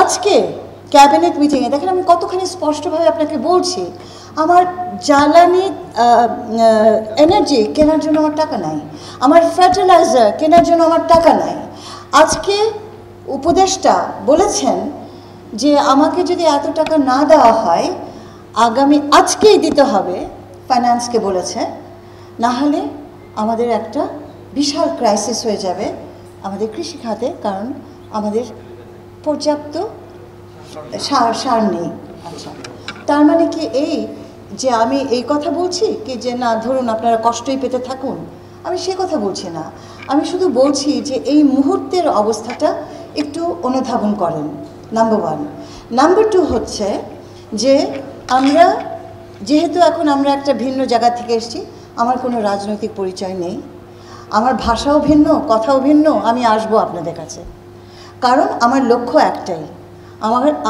আজকে ক্যাবিনেট মিটিংয়ে দেখেন আমি কতখানি স্পষ্টভাবে আপনাকে বলছি, আমার জ্বালানি এনার্জি কেনার জন্য আমার টাকা নাই, আমার ফার্টিলাইজার কেনার জন্য আমার টাকা নাই। আজকে উপদেষ্টা বলেছেন যে আমাকে যদি এত টাকা না দেওয়া হয় আজকেই দিতে হবে, ফাইন্যান্সকে বলেছে, না হলে আমাদের একটা বিশাল ক্রাইসিস হয়ে যাবে আমাদের কৃষি খাতে, কারণ আমাদের পর্যাপ্ত সার নেই। আচ্ছা, তার মানে কি এই যে আমি এই কথা বলছি কি যে না ধরুন আপনারা কষ্টই পেতে থাকুন, আমি সে কথা বলছি না। আমি শুধু বলছি যে এই মুহূর্তের অবস্থাটা একটু অনুধাবন করেন, নাম্বার ওয়ান। নাম্বার টু হচ্ছে যে আমরা যেহেতু এখন আমরা একটা ভিন্ন জায়গা থেকে এসেছি, আমার কোনো রাজনৈতিক পরিচয় নেই, আমার ভাষাও ভিন্ন, কথাও ভিন্ন, আমি আসবো আপনাদের কাছে, কারণ আমার লক্ষ্য একটাই,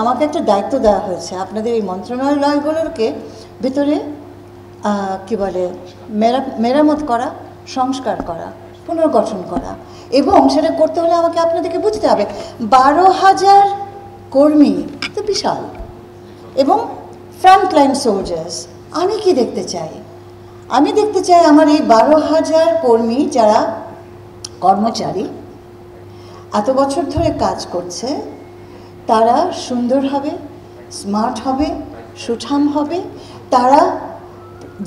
আমাকে একটা দায়িত্ব দেওয়া হয়েছে আপনাদের এই মন্ত্রণালয়গুলোকে ভেতরে কি বলে মেরামত করা, সংস্কার করা, পুনর্গঠন করা, এবং সেটা করতে হলে আমাকে আপনাদেরকে বুঝতে হবে 12,000 কর্মী তো বিশাল, এবং ফ্রন্টলাইন সোলজার্স। আমি কি দেখতে চাই? আমি দেখতে চাই আমার এই 12,000 কর্মী যারা কর্মচারী এত বছর ধরে কাজ করছে, তারা সুন্দর হবে, স্মার্ট হবে, সুঠাম হবে। তারা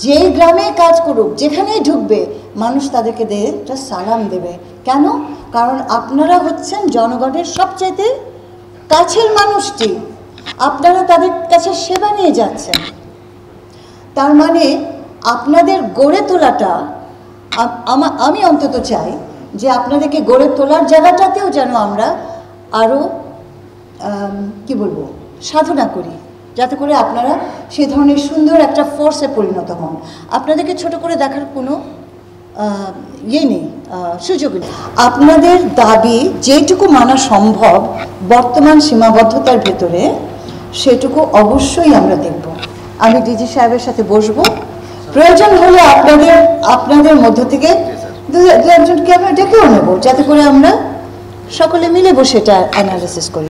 যে গ্রামে কাজ করুক, যেখানেই ঢুকবে, মানুষ তাদেরকে দিয়ে একটা সালাম দেবে। কেন? কারণ আপনারা হচ্ছেন জনগণের সবচাইতে কাছের মানুষটি, আপনারা তাদের কাছে সেবা নিয়ে যাচ্ছেন। তার মানে আপনাদের গড়ে তোলাটা, আমি অন্তত চাই যে আপনাদেরকে গড়ে তোলার জায়গাটাতেও যেন আমরা আরও কি বলবো সাধনা করি, যাতে করে আপনারা সে ধরনের সুন্দর একটা ফোর্সে পরিণত হন। আপনাদেরকে ছোট করে দেখার কোনো নেই, সুযোগ নেই। আপনাদের দাবি যেটুকু মানা সম্ভব বর্তমান সীমাবদ্ধতার ভেতরে, সেটুকু অবশ্যই আমরা দেখব। আমি ডিজি সাহেবের সাথে বসবো, প্রয়োজন হলে আপনাদের মধ্য থেকে দু একজনকে আমরা ডেকেও নেব, যাতে করে আমরা সকলে মিলে বসে এটা অ্যানালিসিস করি।